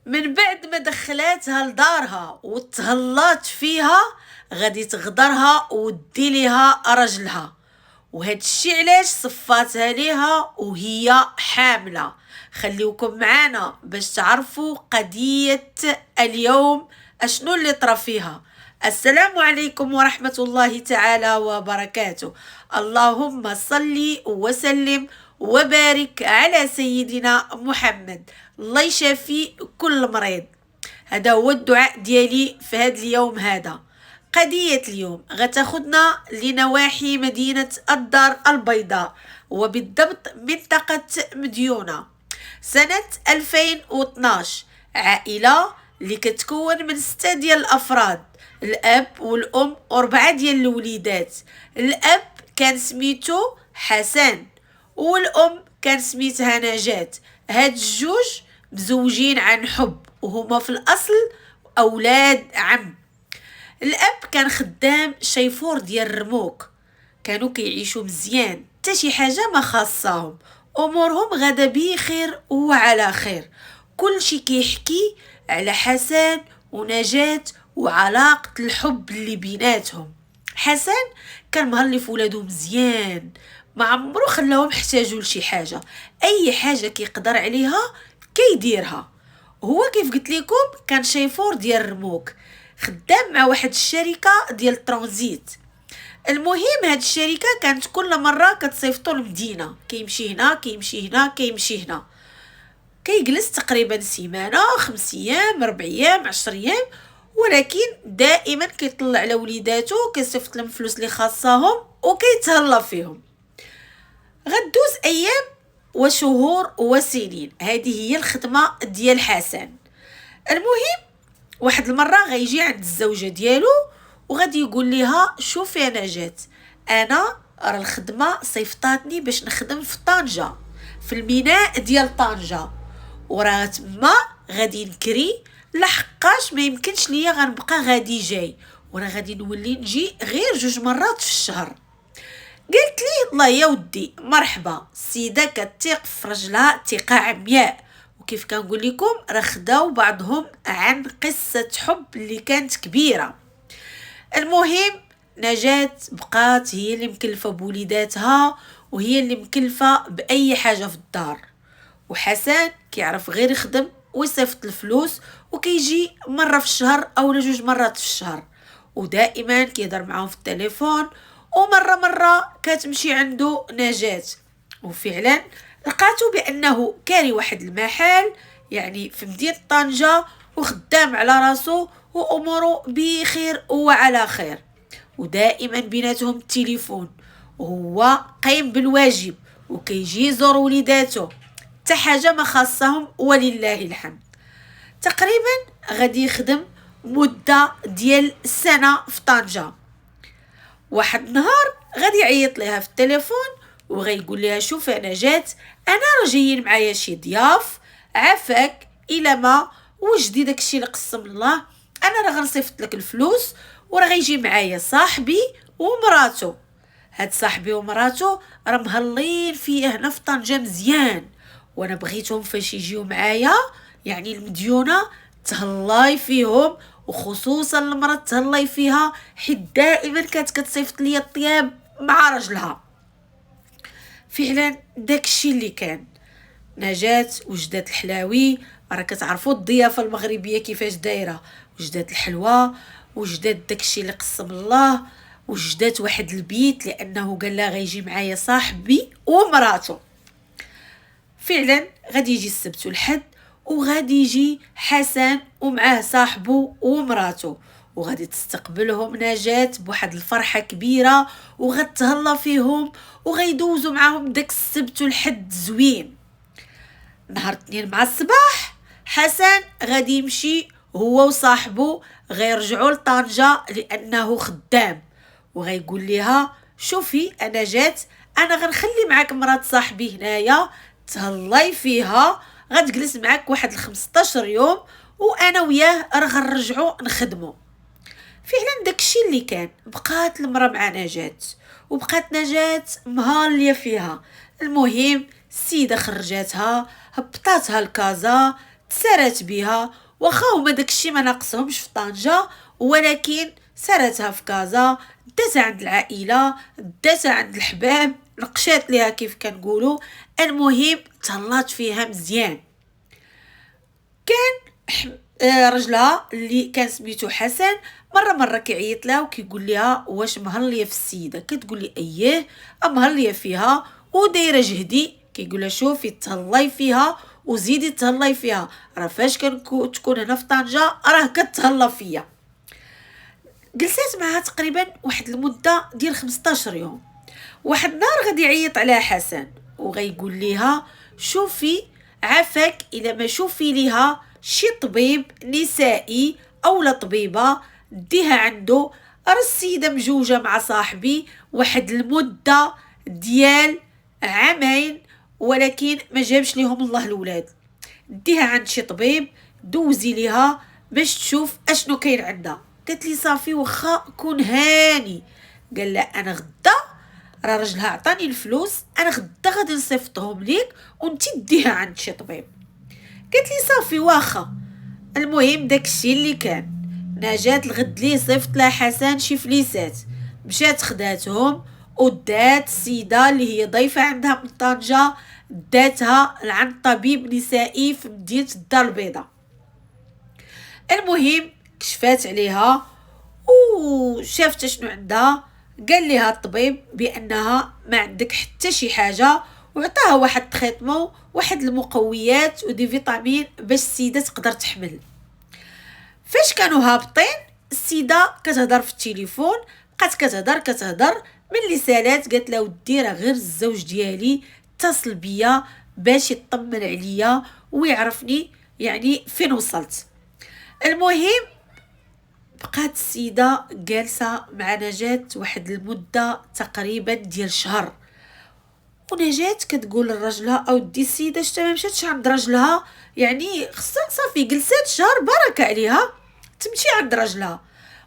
من بعد ما دخلاتها لدارها وتهلات فيها، غادي تغدرها ودي ليها رجلها. وهاد الشي علاش صفاتها ليها وهي حاملة. خليوكم معانا باش تعرفوا قضية اليوم اشنو اللي طرا فيها. السلام عليكم ورحمة الله تعالى وبركاته. اللهم صل وسلم وبارك على سيدنا محمد. الله يشافي كل مريض. هذا هو الدعاء ديالي في هذا اليوم هذا. قضية اليوم غتاخدنا لنواحي مدينة الدار البيضاء، وبالضبط منطقة مديونة. سنة 2012. عائلة اللي كتكون من 6 ديال الأفراد، الأب والأم و4 ديال الوليدات. الأب كان سميتو حسن والأم كان سميتها نجاة. هاد الجوج مزوجين عن حب وهما في الأصل أولاد عم. الأب كان خدام شيفور ديال الرموك، كانوا كيعيشوا مزيان حتى شي حاجة ما خاصاهم، أمورهم غدا بخير وعلى خير. كل شي كيحكي على حسن ونجاة وعلاقة الحب اللي بيناتهم. حسن كان مهلف ولادو مزيان، ما عمرو خلاهم احتاجوا لشي حاجة، أي حاجة كيقدر عليها كيديرها. هو كيف قلت لكم كان شيفور ديال الرموك، خدام مع واحد الشركة ديال الترانزيت. المهم هاد الشركة كانت كل مرة كتصيفطو المدينة، كيمشي هنا كيمشي هنا كيمشي هنا، كيجلس تقريبا سيمانة 5 أيام 4 أيام 10 أيام، ولكن دائما كيطلع على وليداتو كيصيفط لهم فلوس اللي خاصاهم وكيتهلا فيهم. غدوز أيام وشهور وسنين، هذه هي الخدمة ديال حسن. المهم واحد المرة غيجي عند الزوجة ديالو وغادي يقول لها شوفي يا نجاة، انا راه الخدمة صيفطاتني باش نخدم في طنجة، في الميناء ديال طنجة، وراه تما غادي نكري لحقاش ما يمكنش ليا غنبقى غادي جاي، وراه غادي نولي نجي غير 2 مرات في الشهر. قلت لي الله يا ودي مرحبا. السيده كتيق في رجلها ثقه عمياء، وكيف كنقول لكم راه خداو بعضهم عن قصه حب اللي كانت كبيره. المهم نجاة بقات هي اللي مكلفه بوليداتها وهي اللي مكلفه باي حاجه في الدار، وحسن كيعرف غير يخدم ويصيفط الفلوس وكيجي مره في الشهر او 2 مرات في الشهر، ودائما كيهضر معاهم في التليفون. ومره كتمشي عنده نجاة، وفعلا لقاتو بانه كاري واحد المحل يعني في مدينة طنجة وخدام على راسو واموره بخير وعلى خير، ودائما بيناتهم التليفون، وهو قايم بالواجب وكيجي يزور وليداتو، حتى حاجه ما خاصهم ولله الحمد. تقريبا غادي يخدم مده ديال سنه في طنجة. واحد النهار غادي يعيط ليها في التليفون وغيقول لها شوف انا جات، انا راه جايين معايا شي ضياف، عافاك الى ما وجدي داكشي اللي قسم الله، انا راه غنصيفط لك الفلوس وراه غيجي معايا صاحبي ومراتو. هاد صاحبي ومراتو راه مهلين فيا هنا في طنجة مزيان، وانا بغيتهم فاش يجيو معايا يعني المديونة تهلاي فيهم، وخصوصا المرأة تهلاي فيها حيت دائما كانت كتصيفط ليا الطياب مع رجلها. فعلا داكشي اللي كان. نجاة وجدات الحلاوي، راه كتعرفوا الضيافه المغربيه كيفاش دايره، وجدات الحلوى، وجدات داكشي اللي قسم الله، وجدات واحد البيت لانه قال لها غيجي معايا صاحبي ومراته. فعلا غادي يجي السبت والحد، وغادي يجي حسن ومعاه صاحبه ومراته، وغادي تستقبلهم نجاة بواحد الفرحة كبيرة وغتهلا فيهم وغيدوزوا معاهم داك السبت والحد زوين. نهار الاثنين مع الصباح حسن غادي يمشي هو وصاحبه غيرجعوا لطنجة لانه خدام، وغيقول لها شوفي انا جات، انا غنخلي معاك مرات صاحبي هنايا تهلاي فيها، غتجلس معاك واحد 15 يوم وانا وياه راه غنرجعوا نخدموا. فعلا داكشي اللي كان. بقات المرا مع نجاة وبقات نجاة مهالية فيها. المهم السيدة خرجاتها هبطاتها لكازا، سارت بها، واخا هما داكشي ما ناقصهمش في طنجة، ولكن سارتها في كازا، داتها عند العائلة، داتها عند الحباب، نقشات ليها كيف كنقولوا. المهم تهلات فيها مزيان. كان رجلها اللي كان سميتو حسن مره كيعيط لها وكيقول لها واش مهليه في السيده، كتقول لي اييه مهليه فيها ودايره جهدي. كيقول لها شوفي تهلاي فيها وزيدي تهلاي فيها، راه فاش تكون هنا في طنجة راه كتهلا فيا. جلسات معها تقريبا واحد المده ديال 15 يوم. واحد النهار غادي يعيط على حسن وغيقول ليها شوفي عافاك الا ما شوفي ليها شي طبيب نسائي او لا طبيبه ديها عنده، راه السيده مجوجه مع صاحبي واحد المده ديال عامين ولكن ما جابش ليهم الله الولاد، ديها عند شي طبيب دوزي ليها باش تشوف اشنو كاين عندها. قالت لي صافي واخا كون هاني. قال لا انا غدا راه راجلها عطاني الفلوس، انا غدا غادي نصيفطهم ليك وانتي ديها عند شي طبيب. قالت لي صافي واخا. المهم داكشي اللي كان، نجاة الغد لي صيفط لها حسن شي فليسات، مشات خداتهم ودات السيده اللي هي ضيفه عندها من طنجة، داتها لعند طبيب نسائي في مدينه الدار البيضاء. المهم كشفات عليها وشافت شنو عندها. قال لها الطبيب بانها ما عندك حتى شي حاجه، وعطاها واحد تريتمون واحد المقويات ودي فيتامين باش السيده تقدر تحمل. فاش كانوا هابطين السيده كتهضر في التليفون، بقات كتهضر من اللي سالات قالت له ودي راه غير الزوج ديالي اتصل بيا باش يطمن عليا ويعرفني يعني فين وصلت. المهم بقات السيده جالسه مع نجاة واحد المده تقريبا ديال شهر، ونجاة كتقول لراجلها اودي السيده شتا ما مشاتش عند راجلها، يعني خصها صافي جلسات شهر بركه عليها تمشي عند راجلها.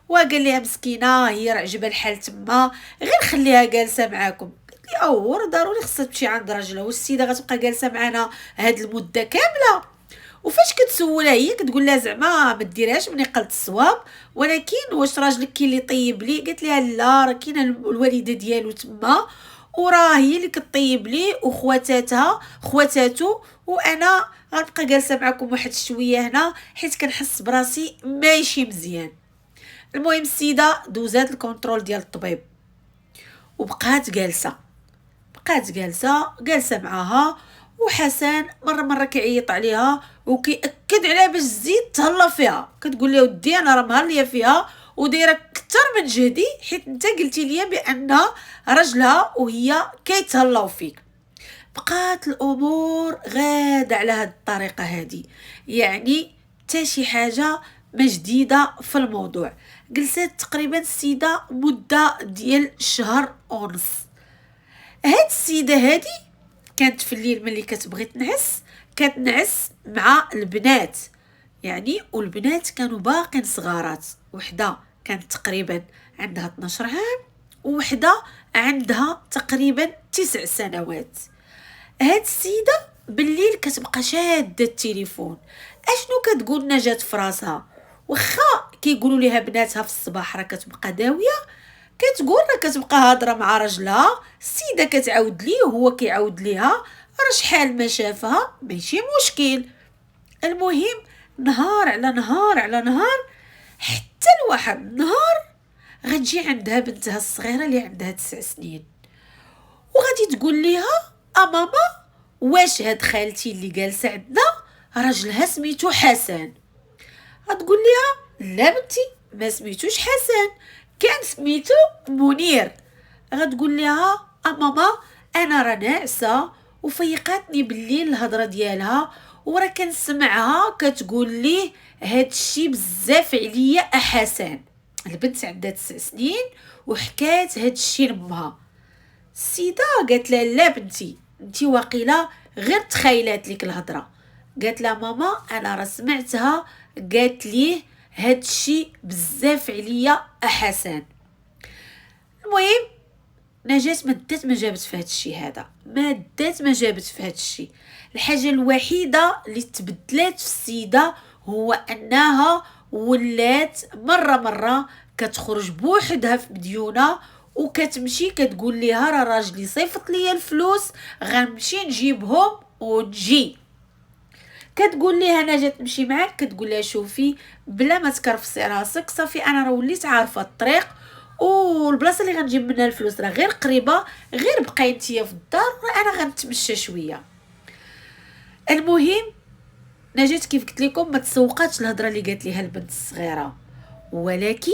وقال لها مسكينه هي راه عجبها الحال تما، غير خليها جالسه معاكم. قالت لي راه ضروري خصها تمشي عند راجلها، والسيده غتبقى جالسه معنا هاد المده كامله؟ وفاش كتسولها هي كتقول لها زعما ما ديرهاش من قلت الصواب، ولكن واش راجلك كاين اللي طيب لي؟ قالت لها لا راه كاينه الوالده ديالو تما وراه هي اللي كطيب لي خواتاتو، وانا غنبقى جالسه معكم واحد شويه هنا حيت كنحس براسي ماشي مزيان. المهم السيده دوزات الكونترول ديال الطبيب وبقات جالسه معاها، وحسن مره كيعيط عليها وكيأكد عليها باش تزيد تهلا فيها. كتقول له ودي انا راه مهليه فيها ودايره اكثر من جهدي حيت انت قلتي لي بان راجلها وهي كيتهلاو فيك. بقات الامور غاده على هاد الطريقه هادي، يعني حتى شي حاجه ما جديده في الموضوع. جلسات تقريبا السيده مده ديال شهر ونص. هاد السيده هادي كانت في الليل ملي كتبغي تنعس كتنعس مع البنات، يعني والبنات كانوا باقين صغارات، وحده كانت تقريبا عندها 12 عام ووحده عندها تقريبا 9 سنوات. هاد السيده بالليل كتبقى شاده التليفون، اشنو كتقول نجاة في راسها؟ واخا كيقولوا ليها بناتها في الصباح راه كتبقى داويه، كتقول راه كتبقى هادره مع راجلها، السيده كتعاود ليه وهو كيعاود ليها، راه شحال ما شافها ماشي مشكل. المهم نهار على نهار حتى لواحد النهار غتجي عندها بنتها الصغيره اللي عندها 9 سنين وغادي تقول ليها ماما واش هاد خالتي اللي جالسه عندنا راجلها سميتو حسن؟ غتقول ليها لا بنتي ما سميتوش حسن، كان سميتو منير. غتقول لها ماما انا راه ناعسه وفيقاتني بالليل الهضره ديالها وراه كنسمعها كتقول ليه هاد الشي بزاف عليا حسن. البنت عندها 9 سنين وحكات هاد الشي لامها. السيده قالت لها لا بنتي انتي واقيلا غير تخيلات لك الهضره. قالت لها ماما انا راه سمعتها قالت ليه هاد الشي بزاف عليا حسن. المهم نجاة ما جابت في هاد الشي هذا، ما جابت في هاد الشي، الحاجه الوحيده اللي تبدلات في السيده هو انها ولات مره كتخرج بوحدها في مديونه وكتمشي كتقول ليها راه راجلي صيفط ليا الفلوس، غنمشي نجيبهم ونجي. كتقول ليها انا جات نمشي معاك، كتقول لها شوفي بلا ما تكرفسي راسك، صافي انا راه وليت عارفه الطريق، والبلاصه اللي غنجيب منها الفلوس راه غير قريبه، غير بقاي نتيا في الدار انا غنتمشى شويه. المهم نجات كيف قلت لكم ما تسوقاتش الهضره اللي قالت ليها البنت الصغيره، ولكن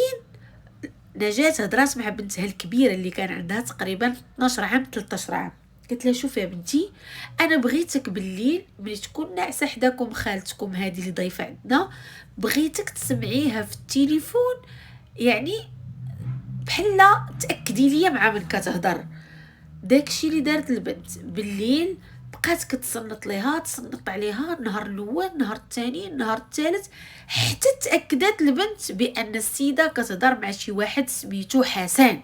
نجات هضرات مع بنتها الكبيره اللي كان عندها تقريبا 12 عام 13 عام. قلت لها شوفي يا بنتي، انا بغيتك بالليل ملي تكون ناعسه حداكم خالتكم هذه اللي ضيفه عندنا، بغيتك تسمعيها في التليفون، يعني بحال تاكدي ليا مع من كتهضر. داكشي اللي دارت البنت بالليل، بقات كتصنت ليها تصنت عليها النهار الاول النهار الثاني النهار الثالث، حتى تاكدت البنت بان السيده كتهضر مع شي واحد سميتو حسن.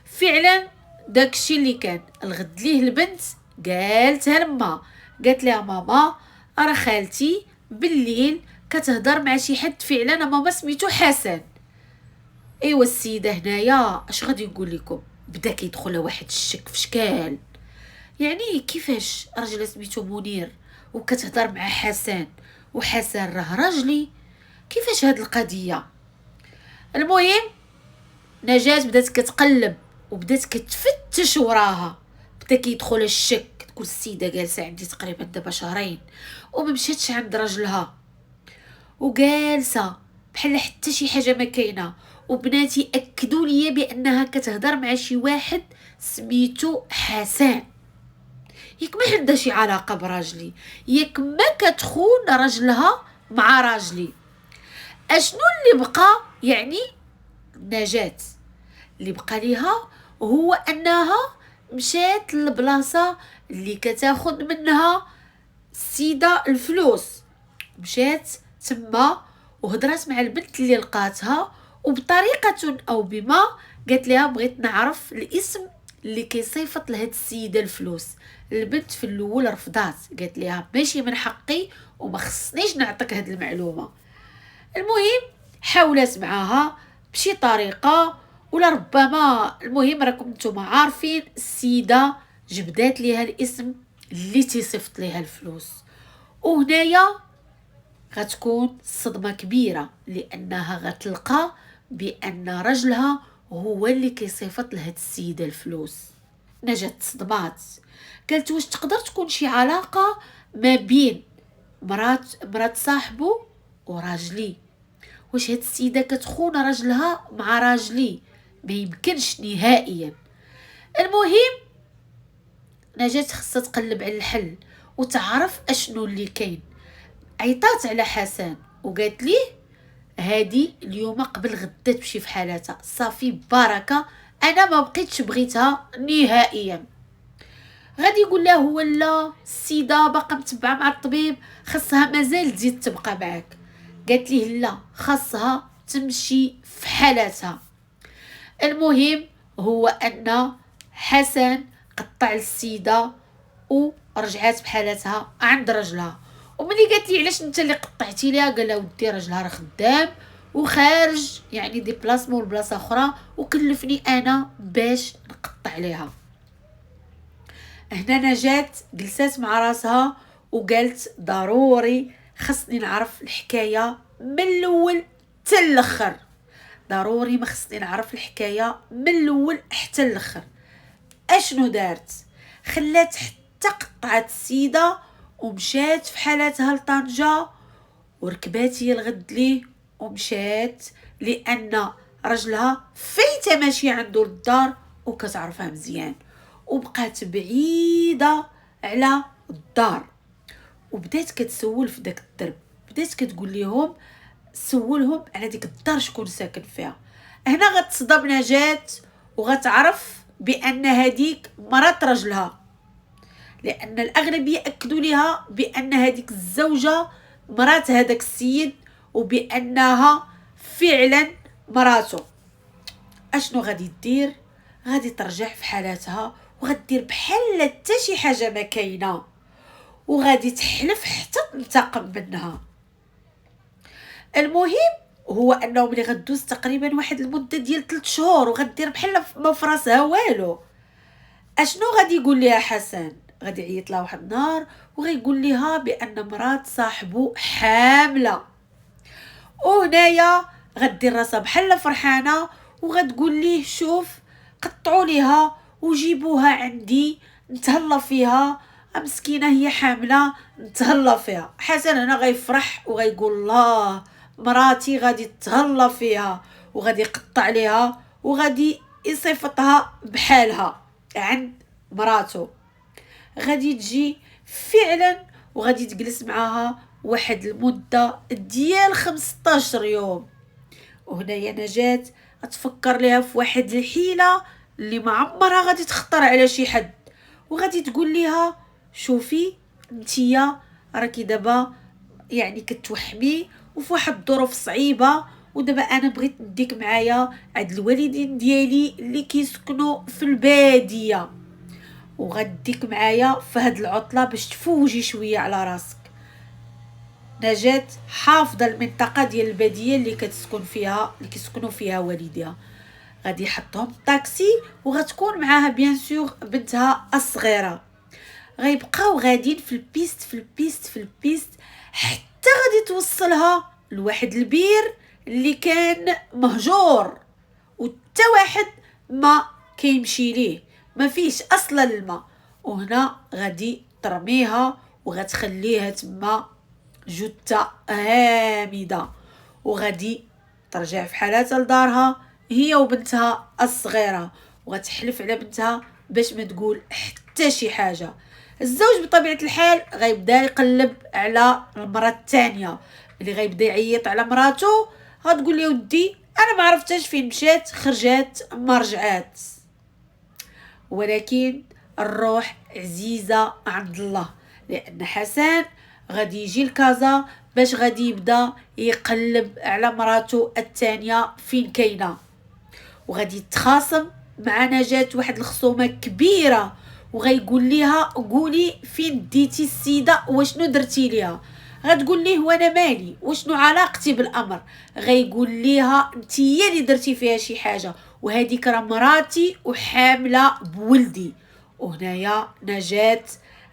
فعلا داكشي اللي كان. الغد ليه البنت قالتها لما، قالت لها ماما راه خالتي بالليل كتهضر مع شي حد فعلا ماما سميتو حسن. ايوا السيده هنايا اش غادي يقول لكم، بدا كيدخل واحد الشك في شكال، يعني كيفاش راجل سميتو منير وكتهضر مع حسن، وحسن راه راجلي، كيفاش هاد القضيه؟ المهم نجاة بدات كتقلب وبدات كتفتش وراها، بدا كيدخل الشك، تقول السيده جالسه عندي تقريبا دابا شهرين وما مشاتش عند راجلها، وجالسه بحال حتى شي حاجه ما كاينه، وبناتي اكدوا لي بانها كتهضر مع شي واحد سميتو حسن. ياك ما عندها شي علاقه براجلي، ياك ما كتخون راجلها مع راجلي. اشنو اللي بقى يعني نجاة اللي بقى ليها هو انها مشات للبلاصه اللي كتاخد منها السيده الفلوس، مشات تما وهضرات مع البنت اللي لقاتها، وبطريقه او بما قالت لها بغيت نعرف الاسم اللي كيصيفط لهاد السيده الفلوس. البنت في الاول رفضات، قالت لها ماشي من حقي وما خصنيش نعطيك هاد المعلومه. المهم حاولت معاها بشي طريقه ولا ربما، المهم راكم نتوما عارفين السيده جبدات ليها الاسم اللي تيصيفط ليها الفلوس، وهنايا غتكون صدمه كبيره لانها غتلقى بان رجلها هو اللي كيصيفط لهاد السيده الفلوس. نجات صدمات، قالت واش تقدر تكون شي علاقه ما بين مرات صاحبه وراجلي؟ واش هاد السيده كتخون راجلها مع راجلي؟ ما يمكنش نهائيا. المهم نجاة خصها تقلب على الحل وتعرف اشنو اللي كاين. عيطات على حسن وقالت ليه هادي اليوم قبل غدا تمشي في حالتها، صافي بركه انا ما بقيتش بغيتها نهائيا. غادي يقول له هو لا السيده باقا متبعه مع الطبيب، خاصها مازال تزيد تبقى معك. قالت ليه لا خاصها تمشي في حالتها. المهم هو ان حسن قطع السيده ورجعات بحالتها عند رجلها. وملي قالت لي علاش انت اللي قطعتي ليها، قال لها ودي رجلها راه خدام وخارج يعني دي بلاصمون لبلاصه اخرى وكلفني انا باش نقطع ليها. هنا نجاة جلسات مع راسها وقالت ضروري خصني نعرف الحكايه من الاول حتى الاخر، ضروري ما خصني نعرف الحكايه من الاول حتى الاخر. اشنو دارت؟ خلات حتى قطعت السيده ومشات في حالتها لطنجة، وركبات هي الغد ليه ومشات لان رجلها فايته ماشي عنده للدار وكتعرفها مزيان، وبقات بعيده على الدار. وبدات كتسول في داك الدرب، بدات كتقول لهم سولهم على ديك الدار شكون ساكن فيها. هنا غتصدم نجاة وغتعرف بان هذيك مرات رجلها، لان الاغلبيه اكدوا لها بان هذيك الزوجه مرات هذاك السيد وبانها فعلا مراته. اشنو غادي دير؟ غادي ترجع في حالاتها وغدير بحال حتى شي حاجه ما كاينه، وغادي تحلف حتى تنتقم منها. المهم هو انه ملي غدوز تقريبا واحد المده ديال 3 شهور وغدير بحال ما في راسها والو، اشنو غادي يقول ليها حسن؟ غادي يعيط لها واحد النهار وغيقول لها بان مرات صاحبو حامله، وهنايا غدير راسها بحال فرحانه وغتقول ليه شوف قطعوا ليها وجيبوها عندي نتهلا فيها، مسكينه هي حامله نتهلا فيها. حسن هنا غيفرح وغيقول الله مراتي غادي تهلا فيها، وغادي يقطع ليها وغادي يصيفطها بحالها عند مراتو. غادي تجي فعلا وغادي تجلس معاها واحد المده ديال 15 يوم. وهنايا نجاة تفكر ليها في واحد الحيله اللي ما عمرها غادي تخطر على شي حد، وغادي تقول ليها شوفي نتيا راكي دابا يعني كتوحمي وفي واحد الظروف صعيبه، ودابا انا بغيت نديك معايا عند الوالدين ديالي اللي كيسكنوا في الباديه، وغديك معايا في هاد العطله باش تفوجي شويه على راسك. نجاة حافظه المنطقه ديال الباديه اللي كيسكنوا فيها والديها. غادي يحطهم الطاكسي وغتكون معاها بيان سور بنتها الصغيره. غيبقاو غاديين في البيست حتى غادي توصلها لواحد البير اللي كان مهجور وتا واحد ما كيمشي ليه، ما فيش اصلا الماء. وهنا غادي ترميها وغتخليها تما جثه هامده، وغادي ترجع في حالاتها لدارها هي وبنتها الصغيره، وغتحلف على بنتها باش ما تقول حتى شي حاجه. الزوج بطبيعه الحال غيبدا يقلب على المره الثانيه، اللي غيبدا يعيط على مراته غتقول لي ودي انا ما عرفتش فين مشات، خرجات ما رجعات. ولكن الروح عزيزه عند الله، لان حسن غادي يجي لكازا باش غادي يبدا يقلب على مراته الثانيه فين كاينه، وغادي يتخاصم مع نجاة واحد الخصومه كبيره، وغيقول ليها قولي فين ديتي السيده وشنو درتي ليها. غتقول ليه وانا مالي وشنو علاقتي بالامر؟ غيقول ليها انت هي اللي درتي فيها شي حاجه، وهذيك راه مراتي وحامله بولدي. وهنايا نجاة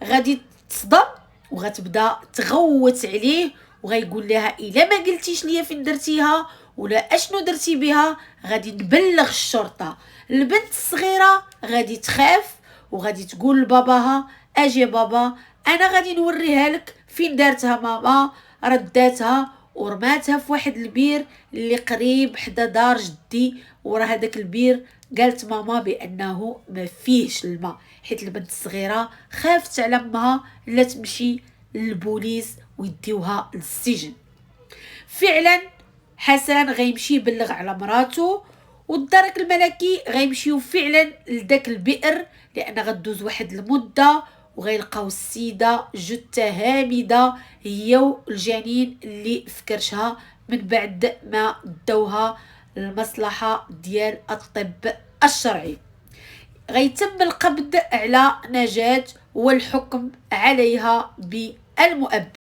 غادي تصدم وغتبدا تغوت عليه، وغيقول لها الا ما قلتيش ليا فين درتيها ولا اشنو درتي بها غادي نبلغ الشرطه. البنت الصغيره غادي تخاف وغادي تقول لباباها اجي بابا انا غادي نوريها لك فين دارتها ماما، رداتها ورماتها في واحد البير اللي قريب حدا دار جدي. ورا هذاك البير قالت ماما بانه ما فيهش الماء، حيت البنت الصغيره خافت على امها لا تمشي للبوليس ويديوها للسجن. فعلا حسن غيمشي يبلغ على مراته، والدرك الملكي غيمشيو فعلا لداك البئر، لان غدوز واحد المده وغيلقاو السيده جثه هامده هي والجنين اللي فكرشها من بعد ما داوها المصلحه ديال الطب الشرعي. غيتم القبض على نجاة والحكم عليها بالمؤبد.